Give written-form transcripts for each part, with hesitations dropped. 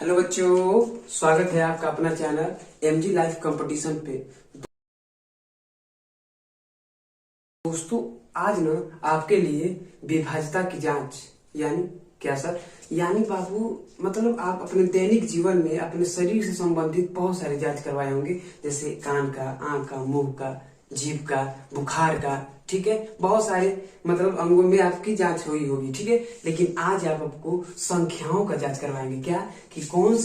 Hello बच्चों, स्वागत है आपका अपना चैनल एमजी लाइफ कंपटीशन पे। दोस्तों, आज ना आपके लिए विभाज्यता की जांच यानी क्या सर? यानी बाबू मतलब आप अपने दैनिक जीवन में अपने शरीर से संबंधित बहुत सारी जांच करवाए होंगे, जैसे कान का, आंख का, मुंह का, जीभ का, बुखार का, ठीक है। बहुत सारे मतलब अंगों में आपकी जांच हुई होगी, ठीक है। लेकिन आज आप आपको संख्याओं का जांच करवाएंगे। क्या कि कौन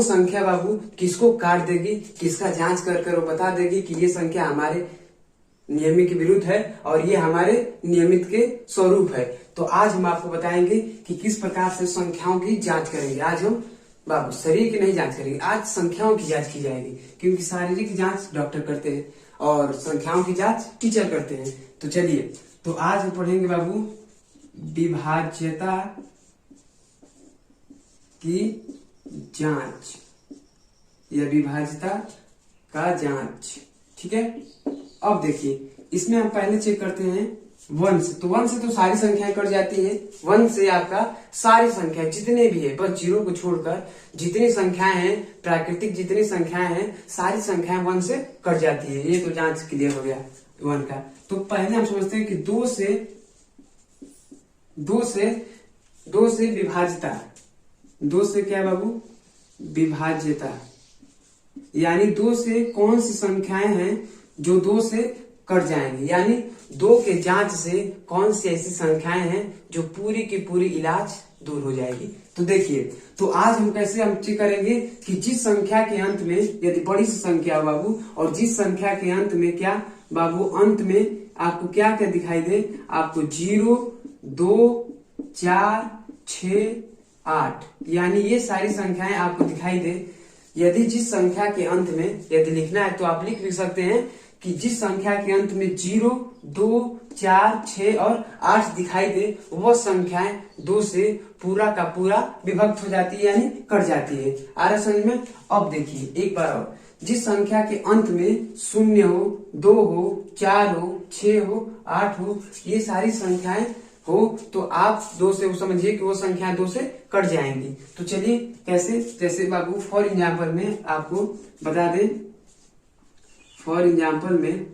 संख्या बाबू किसको काट देगी, किसका जांच कर कर वो बता देगी कि ये संख्या हमारे नियमित के विरुद्ध है और ये हमारे नियमित के स्वरूप है। तो आज हम आपको बताएंगे कि किस प्रकार से संख्याओं की जांच करेंगे। आज हम बाबू शरीर की नहीं जांच करेंगे, आज संख्याओं की जांच की जाएगी, क्योंकि शारीरिक जांच डॉक्टर करते हैं और संख्याओं की जांच टीचर करते हैं। तो चलिए, तो आज हम पढ़ेंगे बाबू विभाज्यता की जांच या विभाज्यता का जांच, ठीक है। अब देखिए, इसमें हम पहले चेक करते हैं वन से। तो वन से तो सारी संख्याएं कट जाती है। वन से आपका सारी संख्याएं जितने भी है, बस जीरो को छोड़कर जितनी संख्याएं हैं, प्राकृतिक जितनी संख्याएं हैं, सारी संख्याएं वन से कट जाती है। ये तो जांच क्लियर हो गया वन का। तो पहले हम समझते हैं कि दो से विभाज्यता। दो से क्या बाबू? विभाज्यता यानी दो से कौन सी संख्याएं हैं जो दो से कट जाएंगे, यानी दो के जांच से कौन सी ऐसी संख्याएं हैं जो पूरी की पूरी इलाज दूर हो जाएगी। तो देखिए, तो आज हम कैसे हम चेक करेंगे कि जिस संख्या के अंत में यदि बड़ी सी संख्या बाबू, और जिस संख्या के अंत में क्या बाबू, अंत में आपको क्या क्या दिखाई दे, आपको 0, 2, 4, 6, 8 यानी ये सारी संख्याएं आपको दिखाई दे। यदि जिस संख्या के अंत में यदि लिखना है तो आप लिख भी सकते हैं कि जिस संख्या के अंत में 0, 2, 4, 6 और 8 दिखाई दे, वह संख्याएं दो से पूरा का पूरा विभक्त हो जाती है, यानी कट जाती है। आ रहा समझ में? अब देखिए एक बार और, जिस संख्या के अंत में 0 हो, 2 हो, 4 हो, 6 हो, 8 हो, ये सारी संख्याएं हो, तो आप दो से समझिए कि वो संख्या दो से कट जाएंगी। तो चलिए कैसे, जैसे बाबू फॉर एग्जाम्पल में आपको बता दें, फॉर एग्जाम्पल में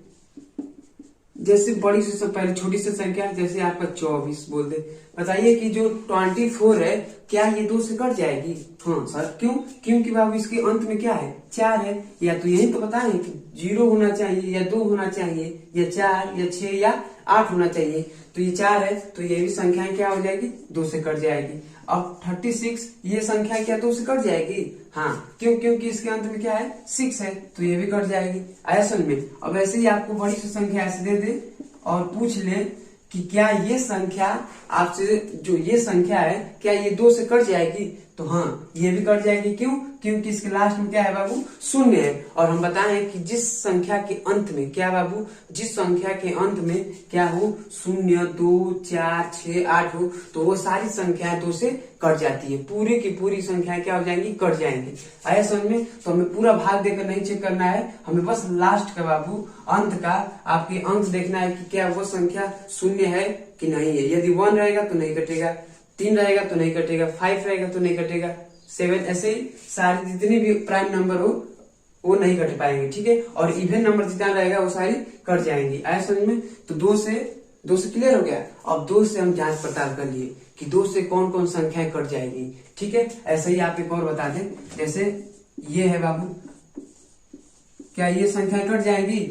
जैसे बड़ी से पहले छोटी सी संख्या, जैसे आपका 24 बोल दे, बताइए कि जो 24 है क्या ये दो से कट जाएगी? हाँ सर, क्यों? क्योंकि बाबू इसके अंत में क्या है? 4 है। या तो यही तो बताएं कि 0 होना चाहिए, या 2 होना चाहिए, या 4, या 6, या 8 होना चाहिए। तो ये 4 है, तो ये भी संख्याएं क्या हो जाएगी? दो से कट जाएगी। अब 36, ये संख्या क्या दो से कट जाएगी? हाँ, क्यों? क्योंकि इसके अंत में क्या है? 6 है, तो ये भी कट जाएगी। आया समझ में? अब ऐसे ही आपको बड़ी सी संख्या ऐसे दे दे और पूछ ले कि क्या ये संख्या आपसे, जो ये संख्या है, क्या ये दो से कट जाएगी? तो हाँ, ये भी कट जाएगी। क्यों? क्योंकि इसके लास्ट में क्या है बाबू? 0 है। और हम बताएं कि जिस संख्या के अंत में क्या बाबू, जिस संख्या के अंत में क्या हो, 0, 2, 4, 6, 8 हो, तो वो सारी संख्याएं दो से कट जाती है। पूरी की पूरी संख्याएं क्या हो जाएंगी? कट जाएंगी। आया समझ में? तो हमें पूरा भाग देकर नहीं चेक करना है, हमें बस लास्ट का बाबू, अंत का आपके अंक देखना है कि क्या वो संख्या 0 है कि नहीं है। यदि 1 रहेगा तो नहीं कटेगा, 3 रहेगा तो नहीं कटेगा, 5 रहेगा तो नहीं कटेगा, 7, ऐसे ही सारी जितनी भी प्राइम नंबर हो वो नहीं कट पाएंगे, ठीक है। और इवन नंबर जितना रहेगा वो सारी कट जाएंगी। आया समझ में? तो दो से क्लियर हो गया। अब 2 से हम जांच पड़ताल कर लिए कि 2 से कौन कौन संख्याएं कट जाएगी, ठीक है। ऐसे ही आप एक और बता दें, जैसे ये है बाबू, क्या ये संख्याएं कट जाएंगी?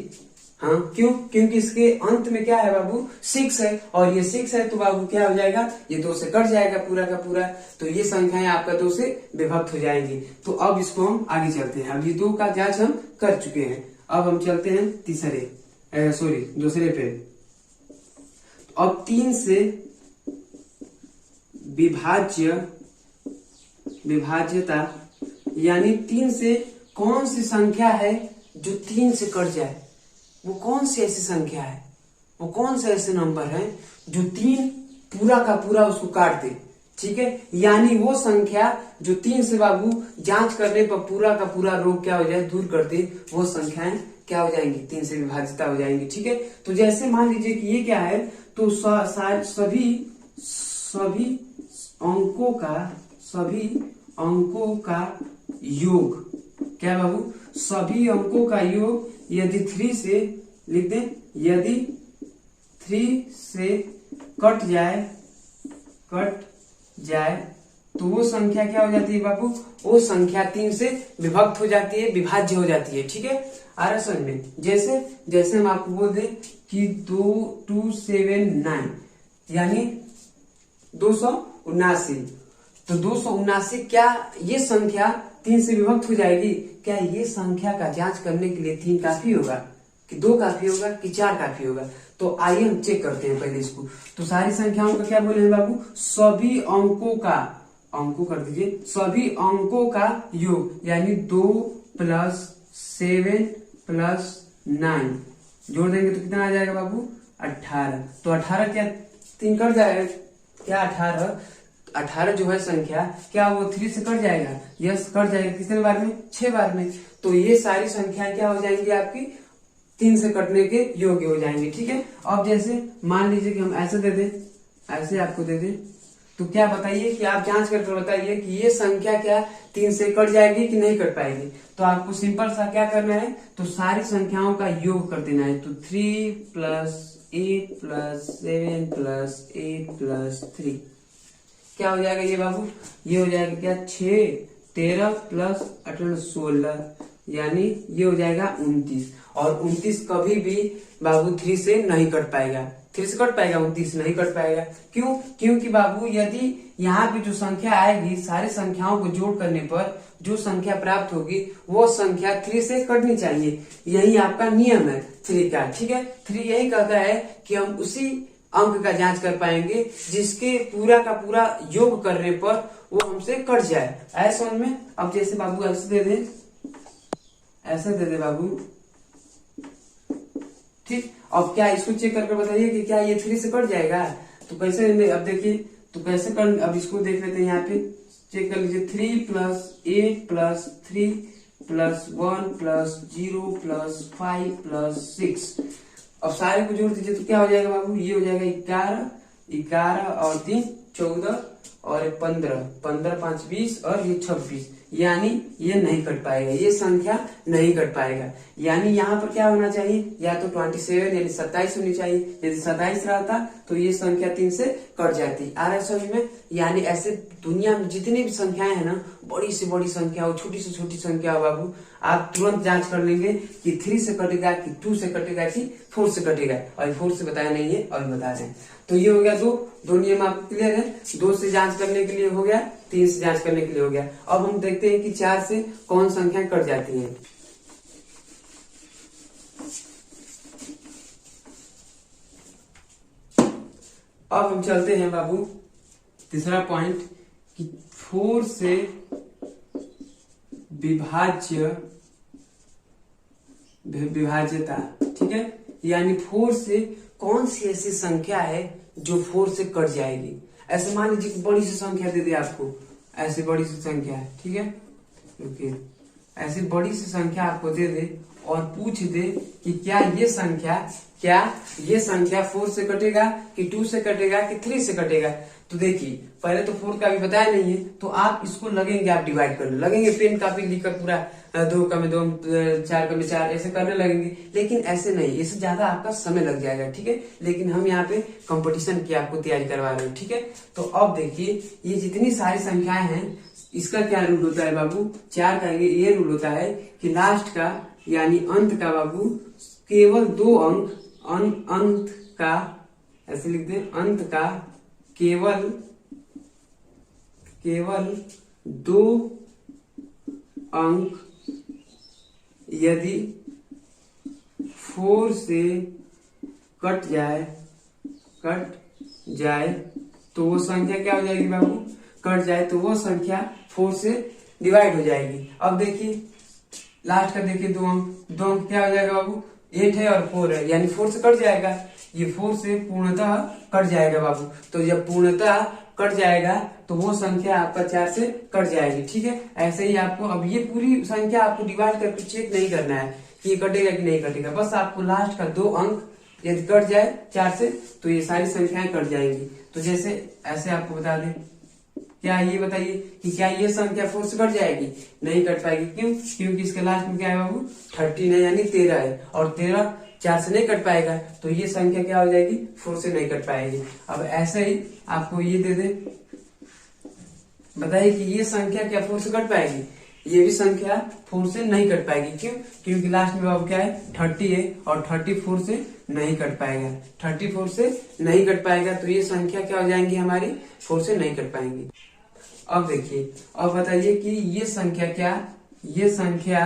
हाँ, क्यों? क्योंकि इसके अंत में क्या है बाबू? 6 है, और ये 6 है, तो बाबू क्या हो जाएगा? ये दो से कट जाएगा पूरा का पूरा। तो ये संख्याएं आपका दो से विभक्त हो जाएंगी। तो अब इसको हम आगे चलते हैं। अब ये 2 का जांच हम कर चुके हैं, अब हम चलते हैं दूसरे पे। अब 3 से विभाज्यता यानी 3 से कौन सी संख्या है जो 3 से कट जाए? वो कौन सी ऐसी संख्या है, वो कौन से ऐसे नंबर है जो 3 पूरा का पूरा उसको काट दे, ठीक है। यानी वो संख्या जो 3 से बाबू जांच करने पर पूरा का पूरा रोग क्या हो जाए? दूर कर दे, वो संख्याएं क्या हो जाएंगी? 3 से विभाज्यता हो जाएंगी, ठीक है। तो जैसे मान लीजिए कि ये क्या है, तो सभी अंकों का योग। क्या बाबू? सभी अंकों का योग यदि 3 से लिख दें, यदि 3 से कट जाए तो वो संख्या क्या हो जाती है बाबू? वो संख्या 3 से विभक्त हो जाती है, विभाज्य हो जाती है। ठीक है, आ रहा समझ में? जैसे हम आपको बोल दें कि 279 यानी 279, तो 279 क्या ये संख्या 3 से विभक्त हो जाएगी? क्या ये संख्या का जांच करने के लिए 3 काफी होगा कि 2 काफी होगा कि 4 काफी होगा? तो आइए हम चेक करते हैं पहले इसको। तो सारी संख्याओं का क्या बोले हैं बाबू? सभी अंकों कर दीजिए, सभी अंकों का योग यानी 2 + 7 + 9 जोड़ देंगे तो कितना आ जाएगा बाबू? 18। तो 18 क्या 3 कट जाएगा क्या? 18 जो है संख्या क्या वो 3 से कट जाएगा? यस, कट जाएगा। कितने बार में? 6 बार में। तो ये सारी संख्याएं क्या हो जाएंगी आपकी? 3 से कटने के योग्य हो जाएंगे। ठीक है, अब जैसे मान लीजिए कि हम ऐसे दे दें, ऐसे आपको दे दें, तो क्या बताइए कि आप जांच करके बताइए कि ये संख्या क्या 3 से कट जाएगी कि नहीं कट पाएगी? तो आपको सिंपल सा क्या करना है, तो सारी संख्याओं का योग कर देना है। तो 3 + 8 + 7 + 8 + 3 क्या हो जाएगा ये बाबू? ये हो जाएगा क्या? 6, 13 + 18 16 यानी ये हो जाएगा 29। और 29 कभी भी बाबू 3 से नहीं कट पाएगा। 3 से कट पाएगा? 29 नहीं कट पाएगा। क्यों? क्योंकि बाबू यदि यहाँ पे जो संख्या आएगी, सारी संख्याओं को जोड़ करने पर जो संख्या प्राप्त होगी वो संख्या 3 से कटनी चाहिए। यही आपका नियम है 3 का। ठीक है, 3 यही कहता है कि हम उसी अंक का जांच कर पाएंगे जिसके पूरा का पूरा योग करने पर वो हमसे कट जाए। ऐसा समझ में? अब जैसे बाबू ऐसे दे दे, ऐसे दे दे बाबू। ठीक, अब क्या इसको चेक करके बताइए कि क्या ये 3 से कट जाएगा? तो कैसे? अब देखिए तो कैसे कर, अब इसको देख लेते हैं। यहाँ पे चेक कर लीजिए, 3 + 8 + 3 + 1 + 0 + 5 + 6। अब सारे को जोड़ दीजिए तो क्या हो जाएगा बाबू? ये हो जाएगा 11 और 3 14 और 15 15 5 20 और ये 26। यानी ये नहीं कट पाएगा, ये संख्या नहीं कट पाएगा। यानी यहाँ पर क्या होना चाहिए? या तो 27 यानी 27 होनी चाहिए। यदि 27 रहता तो ये संख्या 3 से कट जाती। आ रहा है समझ में? यानी ऐसे दुनिया में जितनी भी संख्याएं है ना, बड़ी से बड़ी संख्या हो, छोटी से छोटी संख्या हो बाबू, आप तुरंत जांच कर लेंगे कि 3 से कटेगा कि 2 से कटेगा कि 4 से कटेगा। और 4 से बताया नहीं है और बता रहे हैं। तो ये हो गया दो नियम आपको क्लियर है। 2 से जांच करने के लिए हो गया, 3 से जांच करने के लिए हो गया। अब हम देखते हैं कि 4 से कौन संख्या कट जाती है। अब हम चलते हैं बाबू तीसरा पॉइंट कि 4 से विभाज्यता। ठीक है, यानी 4 से कौन सी ऐसी संख्या है जो 4 से कट जाएगी। ऐसे मान लीजिए बड़ी सी संख्या दे दे आपको, ऐसे बड़ी सी संख्या है। ठीक है, रुकिए, ऐसी बड़ी सी संख्या आपको दे दे और पूछ दे कि क्या ये संख्या 4 से कटेगा कि 2 से कटेगा कि 3 से कटेगा। तो देखिए पहले तो 4 का भी बताया नहीं है, तो आप इसको लगेंगे, आप डिवाइड करने लगेंगे, पेन कापी लिखकर पूरा 2 का में 2 4 का में 4 ऐसे करने लगेंगे। लेकिन ऐसे नहीं, इससे ज्यादा आपका समय लग जाएगा। ठीक है, लेकिन हम यहाँ पे कंपटीशन की आपको तैयारी करवा रहे हैं। ठीक है, तो अब देखिए ये जितनी सारी संख्याएं हैं, इसका क्या रूल होता है बाबू? 4 का ये रूल होता है कि लास्ट का यानी अंत का बाबू केवल 2 अंक, अंत का ऐसे लिख दें, अंत का केवल 2 अंक यदि 4 से कट जाए तो वो संख्या क्या हो जाएगी बाबू? कट जाए तो वो संख्या 4 से डिवाइड हो जाएगी। अब देखिए लास्ट का देखिए 2 अंक क्या हो जाएगा बाबू? 8 है और 4 है, यानी 4 से कट जाएगा। ये 4 से पूर्णतः कट जाएगा बाबू। तो जब पूर्णतः कट जाएगा तो वो संख्या आपका 4 से कट जाएगी। ठीक है, ऐसे ही आपको अब ये पूरी संख्या आपको डिवाइड करके चेक नहीं करना है कि ये कटेगा कि नहीं कटेगा। बस आपको लास्ट का 2 अंक यदि कट जाए 4 से तो ये सारी संख्याएं कट जाएंगी। तो जैसे ऐसे आपको बता दें क्या ये बताइए कि क्या ये संख्या 4 से कट जाएगी? नहीं कट पाएगी। क्यों? क्योंकि इसके लास्ट में क्या है बाबू? 13 है, यानी 13 है, और 13 4 से नहीं कट पाएगा, तो ये संख्या क्या हो जाएगी? 4 से नहीं कट पाएगी। अब ऐसे ही आपको ये दे दे, बताइए कि ये संख्या क्या 4 से कट पाएगी? ये भी संख्या 4 से नहीं कट पाएगी। क्यों? क्योंकि लास्ट में बाबू क्या है? 30 है, और 30 4 से नहीं कट पाएगा। 30 4 से नहीं कट पाएगा, तो ये संख्या क्या हो जाएंगी हमारी? 4 से नहीं कट पाएंगी। अब देखिए, अब बताइए कि ये संख्या क्या, ये संख्या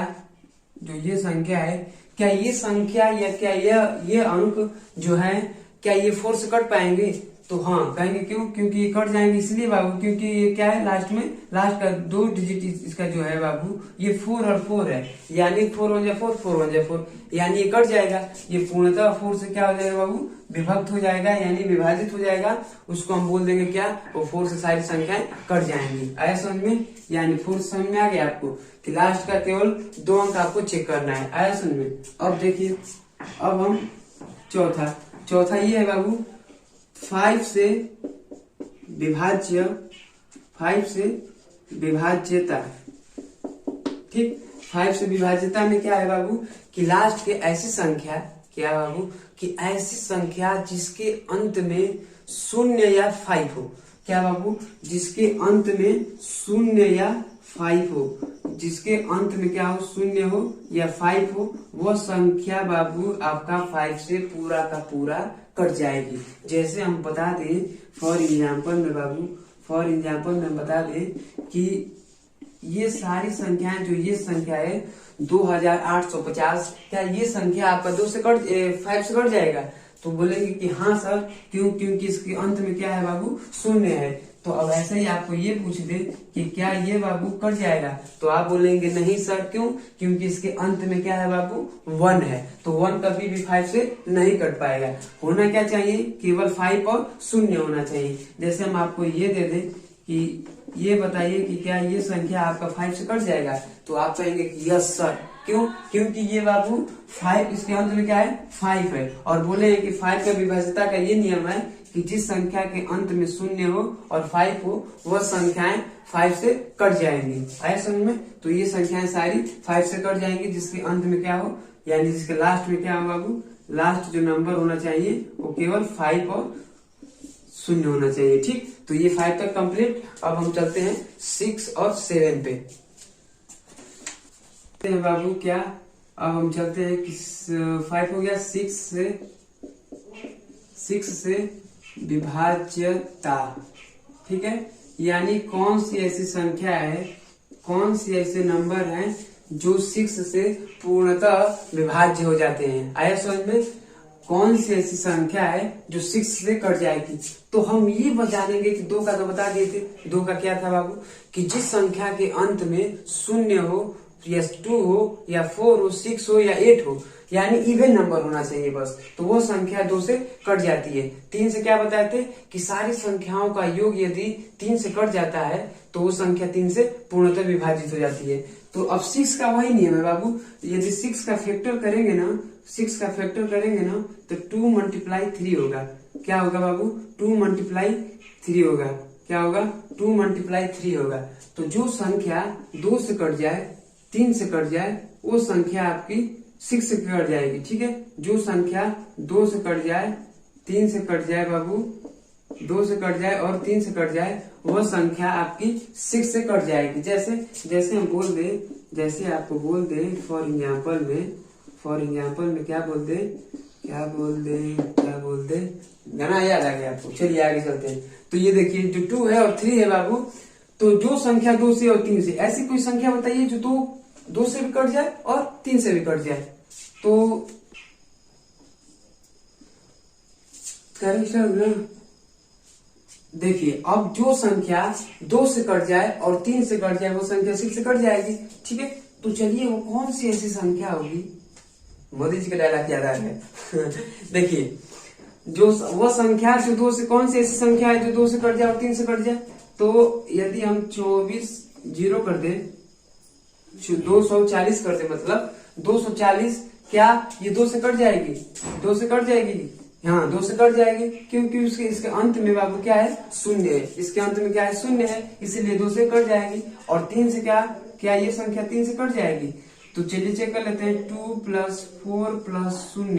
जो ये संख्या है, क्या ये संख्या या क्या ये अंक जो है, क्या ये 4 से कट पाएंगे? तो हाँ कहेंगे। क्यों? क्योंकि ये कट जाएंगे इसलिए बाबू, क्योंकि ये क्या है? लास्ट का 2 डिजिट इसका जो है बाबू, ये 4 और 4 है, यानी 4 1 जा 4, 4 1 जा 4, यानी ये कट जाएगा। ये पूर्णतः 4 से क्या हो जाएगा बाबू? विभक्त हो जाएगा, यानी विभाजित हो जाएगा। उसको हम बोल देंगे क्या? वो 4 से सारी संख्याएं कट जाएंगी। आया समझ में? यानी 4 समझ में आ गया आपको कि लास्ट का केवल 2 अंक आपको चेक करना है। आया समझ में? अब देखिए, अब हम चौथा ये है बाबू, 5 से विभाज्यता। ठीक, 5 से विभाज्यता में क्या है बाबू कि लास्ट के ऐसी संख्या, क्या बाबू कि ऐसी संख्या जिसके अंत में 0 या 5 हो। क्या बाबू? जिसके अंत में 0 या 5 हो, जिसके अंत में क्या हो? 0 हो या 5 हो, वो संख्या बाबू आपका 5 से पूरा का पूरा कट जाएगी। जैसे हम बता दें फॉर एग्जाम्पल में हम बता दें कि ये सारी संख्याएं, जो ये संख्या है 2850, क्या ये संख्या आपका 5 से कट जाएगा? तो बोलेंगे कि हाँ सर। क्यों? क्योंकि इसके अंत में क्या है बाबू? 0 है। तो अब ऐसे ही आपको ये पूछ दे कि क्या ये बाबू कट जाएगा, तो आप बोलेंगे नहीं सर। क्यों? क्योंकि इसके अंत में क्या है बाबू? 1 है, तो 1 कभी भी 5 से नहीं कट पाएगा। होना क्या चाहिए? केवल 5 और 0 होना चाहिए। जैसे हम आपको ये दे दें कि ये बताइए कि क्या ये संख्या आपका 5 से कट जाएगा, तो आप कहेंगे कि यस सर। क्यों? क्योंकि ये बाबू 5, इसके अंत में क्या है? 5 है, और बोले कि 5 का विभाज्यता का ये नियम है कि जिस संख्या के अंत में 0 हो और 5 हो, वह संख्याएं 5 से कट जाएंगी। आया समझ में? तो ये संख्याएं सारी 5 से कट जाएंगी, जिसके अंत में क्या हो, यानी जिसके लास्ट में क्या हो बाबू? लास्ट जो नंबर होना चाहिए वो केवल 5 और 0 होना चाहिए। ठीक, तो ये 5 तक कंप्लीट। अब हम चलते हैं 6 और 7 पे। बाबू क्या, अब हम चलते हैं कि 5 हो गया, 6 से विभाज्यता। ठीक है, यानी कौन सी ऐसी संख्या है, कौन सी ऐसे नंबर हैं जो 6 से पूर्णतः विभाज्य हो जाते हैं। आया समझ में? कौन सी ऐसी संख्या है जो 6 से कट जाएगी? तो हम ये जानेंगे कि 2 का तो बता दिए थे। 2 का क्या था बाबू कि जिस संख्या के अंत में 0 हो या 2 हो या 4 हो, 6 हो या 8 हो, यानी इवन नंबर होना चाहिए बस, तो वो संख्या 2 से कट जाती है। 3 से क्या बताए थे कि सारी संख्याओं का योग यदि 3 से कट जाता है तो वो संख्या 3 से पूर्णतः विभाजित हो जाती है। तो अब 6 का वही नियम है बाबू, यदि 6 का फैक्टर करेंगे ना, 6 का फैक्टर करेंगे ना, तो 2 × 3 होगा। क्या होगा बाबू? 2 × 3 होगा। क्या होगा? 2 × 3 होगा। तो जो संख्या 2 से कट जाए, 3 से कट जाए, वो संख्या आपकी 6 से कट जाएगी। ठीक है, जो संख्या 2 से कट जाए, 3 से कट जाए बाबू, 2 से कट जाए और 3 से कट जाए, वह संख्या आपकी 6 से कट जाएगी। जैसे हम बोल दे, जैसे आपको बोल दे फॉर एग्जाम्पल में क्या बोल दे, गाना याद आ गया आपको? चलिए आगे चलते हैं। तो ये देखिए, जो 2 है और 3 है बाबू, तो जो संख्या 2 से और 3 से, ऐसी कोई संख्या बताइए जो 2 से भी कट जाए और 3 से भी कट जाए। तो देखिए, अब जो संख्या 2 से कट जाए और 3 से कट जाए, वो संख्या 6 से कट जाएगी। ठीक है, तो चलिए वो कौन सी ऐसी संख्या होगी? मोदी जी का डायलॉग याद आ गया। देखिए, जो वो संख्या जो 2 से, कौन सी ऐसी संख्या है जो 2 से कट जाए और 3 से कट जाए? तो यदि हम 24 0 कर दे, 240 कर दे, मतलब 240, क्या ये 2 से कट जाएगी? 2 से कट जाएगी? हाँ 2 से कट जाएगी, क्योंकि उसके इसके अंत में बाबू क्या है, शून्य है। इसके अंत में क्या है, शून्य है, इसीलिए 2 से कट जाएगी। और 3 से क्या ये संख्या 3 से कट जाएगी। तो चलिए चेक कर लेते हैं। 2 + 4 + 0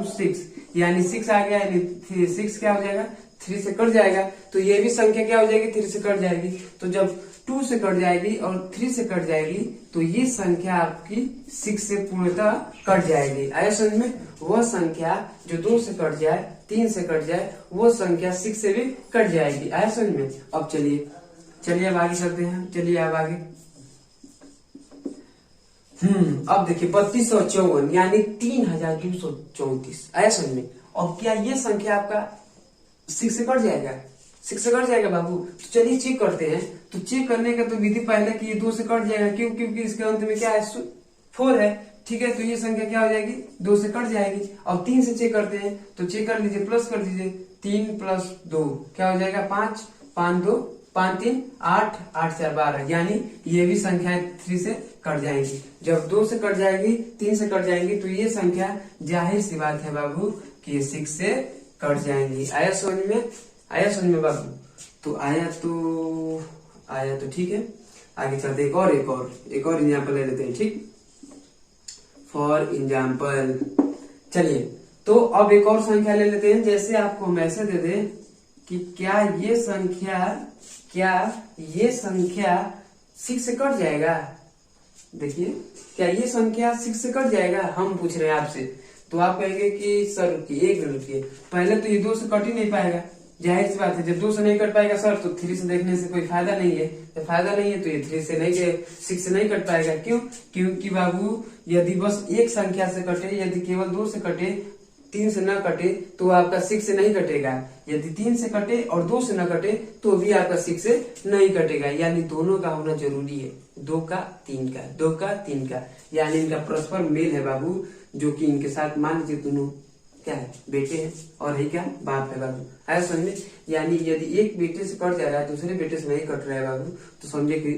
= 6, यानी 6 आ गया, यानी 6 क्या हो जाएगा, 3 से कट जाएगा। तो ये भी संख्या क्या हो जाएगी, 3 से कट जाएगी। तो जब 2 से कट जाएगी और 3 से कट जाएगी तो ये संख्या आपकी 6 से पूर्णतः कट जाएगी। आया समझ में। वह संख्या जो 2 से कट जाए, 3 से कट जाए, वो संख्या 6 से भी कट जाएगी। आया समझ में। अब चलिए अब आगे चलते हैं। चलिए अब आगे अब देखिए 3254 यानी 3234। आया समझ में। और क्या ये संख्या आपका 6 से कट जाएगा, 6 से कट जाएगा बाबू। तो चलिए चेक करते हैं। तो चेक करने का तो विधि पहले कि ये 2 से कट जाएगा, क्यों, क्योंकि इसके अंत में क्या है, 4 है। ठीक है, तो ये संख्या क्या हो जाएगी, 2 से कट जाएगी। और 3 से चेक करते हैं, तो चेक कर लीजिए, प्लस कर दीजिए। 3 + 2 क्या हो जाएगा, 5, 5 2 5 3 8, 8 4 12, यानी ये भी संख्याएं 3 से कट जाएंगी। जब 2 से कट जाएगी, 3 से कट जाएंगी, तो ये संख्या जाहिर सी बात है बाबू कि ये 6 से कट जाएंगी। आया समझ में, आया समझ में बाबू। तो आया तो ठीक है। आगे चलते एक और एग्जाम्पल ले लेते हैं। ठीक, फॉर एग्जाम्पल चलिए, तो अब एक और संख्या ले लेते हैं। जैसे आपको हम ऐसे दे दें कि क्या ये संख्या 6 से कट जाएगा। देखिए, क्या ये संख्या 6 से कट जाएगा, हम पूछ रहे हैं आपसे। तो आप कहेंगे कि सर रुकिए, एक मिनट रुकिए, पहले तो ये 2 से कट ही नहीं पाएगा। जाहिर सी बात है, जब 2 से नहीं कट पाएगा सर, तो 3 से देखने से कोई फायदा नहीं है। जब फायदा नहीं है तो ये 6 से नहीं कट पाएगा। क्यों, क्योंकि बाबू यदि बस एक संख्या से कटे, यदि केवल 2 से कटे, 3 से न कटे, तो आपका 6 से नहीं कटेगा। यदि 3 से कटे और 2 से न कटे, तो भी आपका 6 से नहीं कटेगा। यानी दोनों का होना जरूरी है, 2 का 3 का, 2 का 3 का, यानी इनका परस्पर मेल है बाबू। जो कि इनके साथ मान लीजिए दोनों क्या है, बेटे हैं, और है क्या, बाप है बाबू। आया समझ में। यानी यदि एक बेटे से कट जा रहा है, दूसरे बेटे से नहीं कट रहा है बाबू, तो समझे कि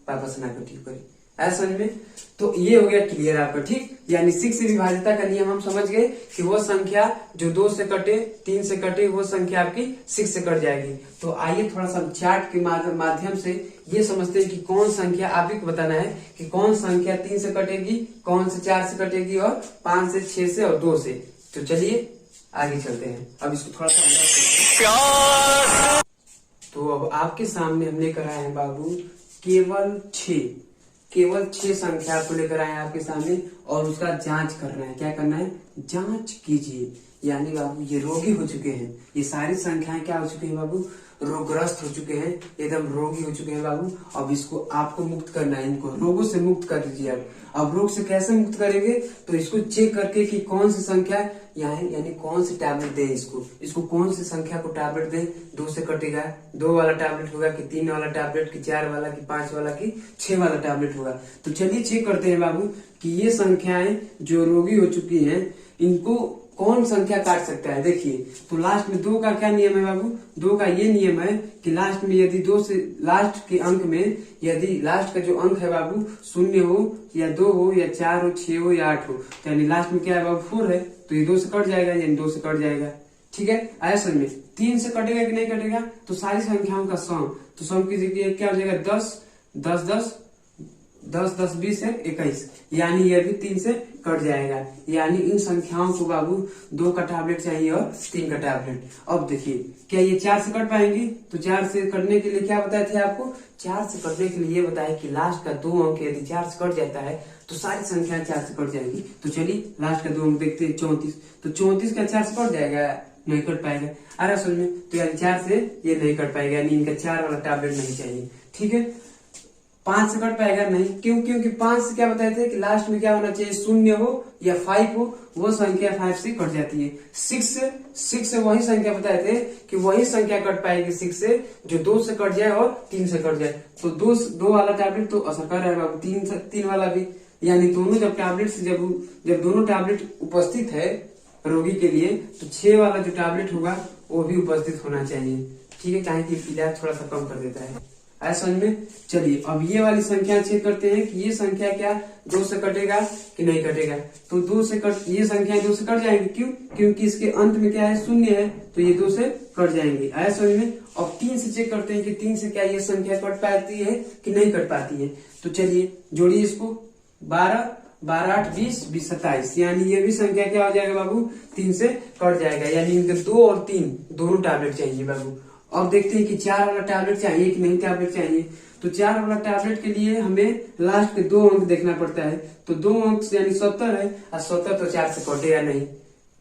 पापा से ना कटी करे। आया समझ में। तो ये हो गया क्लियर आपका। ठीक, यानी 6 से विभाजिता का नियम हम समझ गए कि वो संख्या जो 2 से कटे, 3 से कटे, वो संख्या आपकी 6 से कट जाएगी। तो आइए थोड़ा सा चार्ट के माध्यम से ये समझते हैं कि कौन संख्या, आप ही को बताना है कि कौन संख्या 3 से कटेगी, कौन से 4 से कटेगी, और 5 से, 6 से और 2 से। तो चलिए आगे चलते हैं। अब इसको थोड़ा सा तो अब आपके सामने हमने करा है बाबू केवल 6 संख्या आपको लेकर आए हैं आपके सामने, और उसका जांच करना है। क्या करना है, जांच कीजिए। यानी बाबू ये रोगी हो चुके हैं, ये सारी संख्याएं क्या हो चुके हैं बाबू, रोगग्रस्त हो चुके हैं, एकदम रोगी हो चुके हैं बाबू। अब इसको आपको मुक्त करना है, इनको रोगों से मुक्त कर दीजिए। अब रोग से कैसे मुक्त करेंगे, तो इसको चेक करके कि कौन सी संख्या यानी कौन सी टैबलेट दे, इसको कौन सी संख्या को टैबलेट दे। 2 से कटेगा, 2 वाला टैबलेट होगा कि 3 वाला टैबलेट कि 4 वाला कि 5 वाला कि 6 वाला टैबलेट होगा। तो चलिए चेक करते हैं बाबू कि ये संख्याएं जो रोगी हो चुकी हैं, इनको कौन संख्या काट सकता है। देखिए, तो लास्ट में 2 का क्या नियम है बाबू, 2 का ये नियम है कि लास्ट में यदि 2 से लास्ट के अंक में, यदि लास्ट का जो अंक है बाबू 0 हो या 2 हो या 4 हो, 6 हो या 8 हो, यानी लास्ट में क्या है बाबू 4 है, तो ये 2 से कट जाएगा, यानी 2 से कट जाएगा। ठीक है, आया समझ में। 3 से कटेगा कि नहीं कटेगा, तो सारी संख्याओं का सम, तो सम कीजिए क्या हो जाएगा, 10 10 10 10 10 20 है 21, यानी ये भी 3 से कट जाएगा। यानी इन संख्याओं को बाबू 2 का टैबलेट चाहिए और 3 का टैबलेट। अब देखिए, क्या ये 4 से कट पाएंगी, तो 4 से कटने के लिए क्या बताए थे आपको, 4 से कटने के लिए ये बताया कि लास्ट का 2 अंक यदि 4 से कट जाता है तो सारी संख्या 4 से कट जाएगी। तो चलिए लास्ट का 2 अंक देखते हैं, 34। तो 34 का 4 से कट जाएगा, नहीं कट पाएगा। अरे सुन में, तो यानी 4 से ये नहीं कट पाएगा, यानी इनका 4 वाला टैबलेट नहीं चाहिए। ठीक है, 5 से कट पाएगा नहीं, क्यों, क्योंकि 5 से क्या बताए थे कि लास्ट में क्या होना चाहिए, 0 हो या 5 हो, वो संख्या 5 से कट जाती है। 6 से वही संख्या बताए थे कि वही संख्या कट पाएगी 6 से जो 2 से कट जाए और 3 से कट जाए। तो 2 वाला टैबलेट तो असर कर रहा है बाबू, 3 वाला भी, यानी दोनों जब टैबलेट से जब दोनों टैबलेट उपस्थित है रोगी के लिए, तो 6 वाला जो टैबलेट होगा वो भी उपस्थित होना चाहिए। ठीक है, चाहे कि इलाज थोड़ा सा कम कर देता है। ऐसा समझ में। चलिए अब ये वाली संख्या चेक करते हैं कि ये संख्या क्या 2 से कटेगा कि नहीं कटेगा। तो 2 से कट ये संख्या 2 से कट जाएंगी, क्यों? क्योंकि इसके अंत में क्या है, शून्य है, तो ये 2 से कट जाएंगे। ऐसा समझ में। अब 3 से चेक करते हैं कि 3 से क्या ये संख्या कट पाती है कि नहीं कट पाती है। तो चलिए जोड़िए इसको, 12 12 8 20 20 27, यानी ये भी संख्या क्या हो जाएगा बाबू, 3 से कट जाएगा। यानी इनके 2 और 3 दोनों टैबलेट चाहिए बाबू। अब देखते हैं कि 4 वाला टैबलेट चाहिए कि नहीं टैबलेट चाहिए। तो 4 वाला टैबलेट के लिए हमें लास्ट के 2 अंक देखना पड़ता है। तो 2 अंक यानी 70 है, और 70 तो 4 से कटेगा नहीं,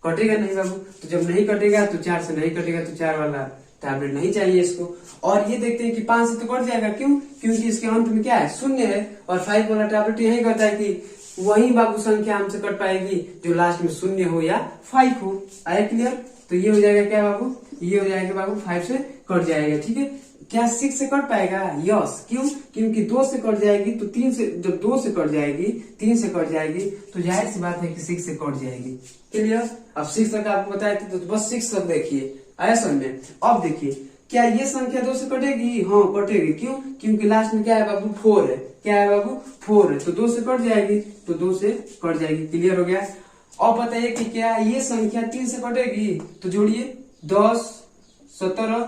कटेगा नहीं बाबू। तो जब नहीं कटेगा तो 4 से नहीं कटेगा, तो 4 वाला टैबलेट नहीं चाहिए इसको। और ये देखते हैं कि 5 से तो कट जाएगा, क्यों? क्योंकि इसके अंत में क्या है, शून्य है। और 5 वाला टैबलेट यही कहता है कि वही बाबू संख्या हमसे कट पाएगी जो लास्ट में शून्य हो या 5 हो। आया क्लियर? तो ये हो जाएगा क्या बाबू, ये हो जाएगा बाबू 5 से कट जाएगा। ठीक है, क्या 6 से कट पाएगा? यस। क्यों? क्योंकि 2 से कट जाएगी तो 3 से, जब 2 से कट जाएगी 3 से कट जाएगी तो जाहिर सी बात है कि 6 से कट जाएगी। क्लियर? अब 6 तक आपको बताया था, तो बस 6 तक देखिए। आया समझ में। अब देखिए क्या ये संख्या 2 से कटेगी? हाँ कटेगी। क्यों? क्योंकि लास्ट में क्या है बाबू, 4 है। क्या है बाबू, 4 है, तो 2 से कट जाएगी, तो 2 से कट जाएगी। क्लियर हो गया? अब बताइए कि क्या ये संख्या 3 से कटेगी? तो जोड़िए 10 17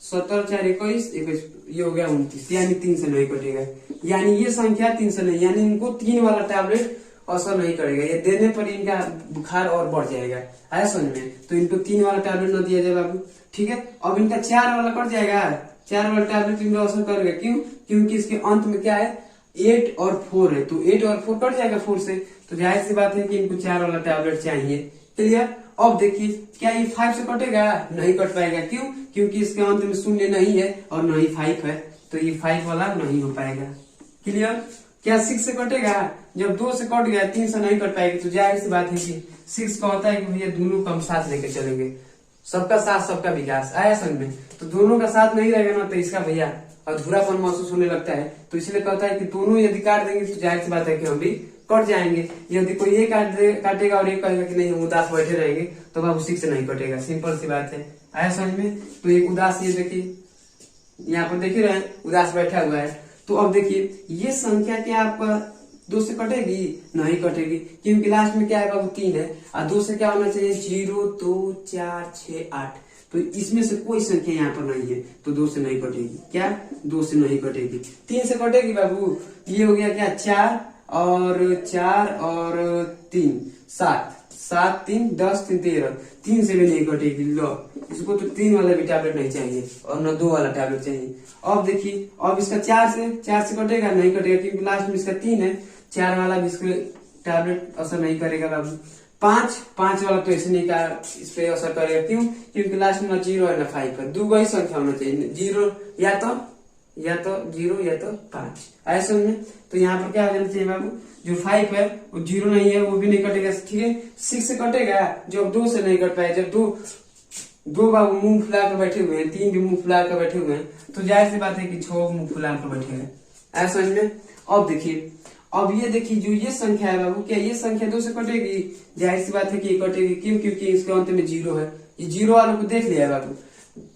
17 4 21 21, ये हो गया 29, यानी 3 से नहीं कटेगा। यानी ये संख्या 3 से नहीं, यानी इनको 3 वाला टैबलेट असर नहीं करेगा। ये देने पर इनका बुखार और बढ़ जाएगा। आया समझ में। तो इनको 3 वाला टैबलेट न दिया जाए बाबू। ठीक है, अब इनका 4 वाला कट जाएगा, 4 वाला टैबलेट इनका असर करेगा। क्यों? क्योंकि इसके अंत में क्या है, 8 और 4 है, तो 8 और 4 कट जाएगा 4 से, तो जाहिर सी बात है कि इनको 4 वाला टैबलेट चाहिए। क्लियर? अब देखिए क्या ये 5 से कटेगा? नहीं कट पाएगा। क्यों? क्योंकि इसके अंत में शून्य नहीं है और न ही 5 है, तो ये 5 वाला नहीं हो पाएगा। क्लियर? क्या 6 से कटेगा? जब 2 से कट गया 3 से नहीं कट पाएगी, तो जाहिर सी बात है कि 6 का होता है कि भैया दोनों का हम साथ लेके चलेंगे, सबका साथ सबका विकास। आया समझ में। तो दोनों का साथ नहीं रहेगा ना, तो इसका भैया अधूरापन महसूस होने लगता है। तो इसलिए कहता है कि दोनों यदि काट देंगे तो जाहिर सी बात है कि हम भी कट जाएंगे। यदि कोई ये काटेगा और ये कहेगा कि नहीं हम उदास बैठे रहेंगे, तो बाबू 6 से नहीं कटेगा। सिंपल सी बात है। आया समझ में। तो एक उदास, ये देखिए यहाँ पर देख रहे हैं उदास बैठा हुआ है। तो अब देखिए ये संख्या क्या आपका 2 से कटेगी? नहीं कटेगी, क्योंकि लास्ट में क्या है बाबू 3 है, और 2 से क्या होना चाहिए 0 2 4 6 8, तो इसमें से कोई संख्या यहाँ पर नहीं है, तो 2 से नहीं कटेगी। क्या 2 से नहीं कटेगी? 3 से कटेगी बाबू। ये हो गया क्या 4 और 3 7 7 3 10 3 13, 3 से भी नहीं कटेगी। लो इसको तो 3 वाला भी टैबलेट नहीं चाहिए और न 2 वाला टैबलेट चाहिए। अब देखिए अब इसका 4 से कटेगा? नहीं कटेगा, क्योंकि लास्ट में इसका 3 है, 4 वाला भी इसके टैबलेट असर नहीं करेगा बाबू। 5 वाला तो ऐसे नहीं का इस पे असर करेगा। क्यों? क्योंकि लास्ट में ना 0 है ना 5 है, दो ही संख्या होना चाहिए, 0 या तो 0 या तो 5। ऐसे में तो यहाँ पर क्या हो जाना चाहिए बाबू, जो 5 है वो 0 नहीं है, वो भी नहीं कटेगा। ठीक है, 6 से कटेगा, जब 2 से नहीं कट पाए, जब दो बाबू मुंह फुला कर बैठे हुए हैं, 3 भी मुंह फुला कर बैठे हुए हैं, तो जाहिर सी बात है कि 6 मुंह फुला कर बैठे हैं। ऐसा समझ में। अब देखिए, अब ये देखिए जो ये संख्या है बाबू, क्या ये संख्या 2 से कटेगी? जाहिर सी बात है कि ये कटेगी। क्यों? क्योंकि इसके अंत में 0 है। ये 0 वालों को देख लिया बाबू।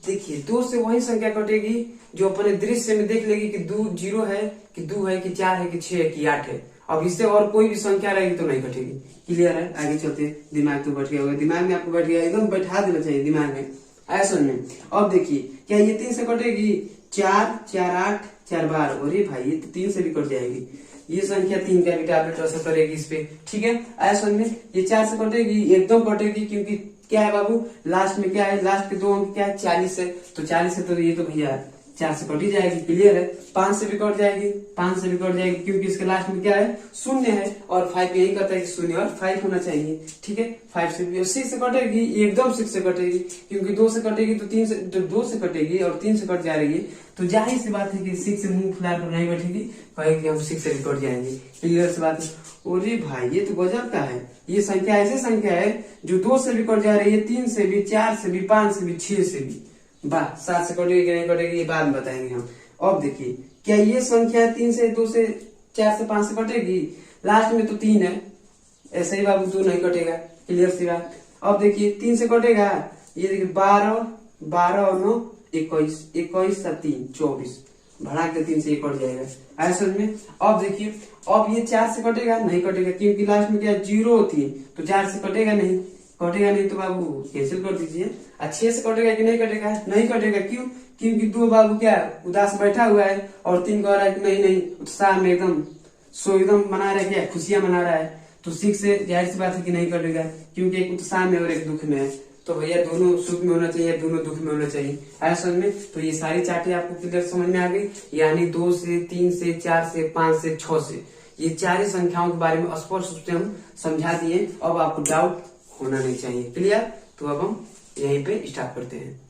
देखिए 2 से वही संख्या कटेगी जो अपने दृश्य में देख लेगी कि 0 है कि 2 है कि 4 है कि 6 है कि 8 है। अब इससे और कोई भी संख्या रहेगी तो नहीं घटेगी। क्लियर है? आगे चलते, दिमाग तो बैठ गया होगा, दिमाग में आपको बैठ गया, एकदम बैठा देना चाहिए दिमाग में। ऐसा नहीं। अब देखिए क्या ये 3 से कटेगी? 4 4 8 4 12, अरे भाई ये तो 3 से भी कट जाएगी। ये संख्या 3 का भी टैबलेट असर करेगी इस पे। ठीक है, ऐसा में ये 4 से कटेगी? एकदम कटेगी, क्योंकि क्या है बाबू लास्ट में क्या है, लास्ट के 2 अंक क्या है 40 है, तो 40 है तो ये तो भैया 4 से कट ही जाएगी। क्लियर है? 5 से भी कट जाएगी, 5 से भी कट जाएगी, क्योंकि इसके लास्ट में क्या है 0 है, और 5 यही कहता है कि 0 और 5 होना चाहिए। ठीक है, 5 से भी। 6 से कटेगी? एकदम 6 से कटेगी, क्योंकि 2 से कटेगी तो 3 से, जब 2 से कटेगी और 3 से कट जा रही है, तो जाहिर सी बात है कि 6 से मुंह फुलाकर नहीं बैठेगी, कहेगी हम 6 से भी कट जाएंगे। क्लियर सी बात है? अरे भाई ये तो गजब का है। ये संख्या ऐसी संख्या है जो 2 से भी कट जा रही है, 3 से भी, 4 से भी, 5 से भी, 6 से भी। वाह, 7 से कटेगी कि नहीं कटेगी ये बाद में बताएंगे हम। अब देखिए क्या ये संख्या 3 से, 2 से, 4 से, 5 से कटेगी? लास्ट में तो 3 है, ऐसे ही बाबू 2 नहीं कटेगा। क्लियर सी बात? अब देखिए 3 से कटेगा? ये देखिए 12 12 और 9 21, 21 और 3 24, बढ़ा के 3 से ये कट जाएगा। आया समझ में? अब देखिए, अब ये 4 से कटेगा नहीं, कटेगा क्योंकि लास्ट में क्या 0 होती है, तो 4 से कटेगा नहीं, कटेगा नहीं तो बाबू कैंसिल कर दीजिए। 6 से कटेगा कि नहीं कटेगा? नहीं कटेगा, क्यों? क्योंकि 2 बाबू क्या उदास बैठा हुआ है और 3 कह रहा है कि नहीं नहीं उत्साह में एकदम एकदम मना रहा है, क्या खुशियां मना रहा है। तो 6 से जाहिर सी बात है कि नहीं कटेगा, क्योंकि एक उत्साह में और एक दुख में है। तो भैया दोनों सुख में होना चाहिए, दोनों दुख में होना चाहिए। आया समझ में? तो ये सारी चार्टें आपको क्लियर समझ में आ गई। यानी 2 से 3 से 4 से 5 से 6 से ये 4 संख्याओं के बारे में स्पष्ट रूप से हम समझा दिए। अब आपको डाउट होना नहीं चाहिए। क्लियर? तो अब हम यहीं पे स्टार्ट करते हैं।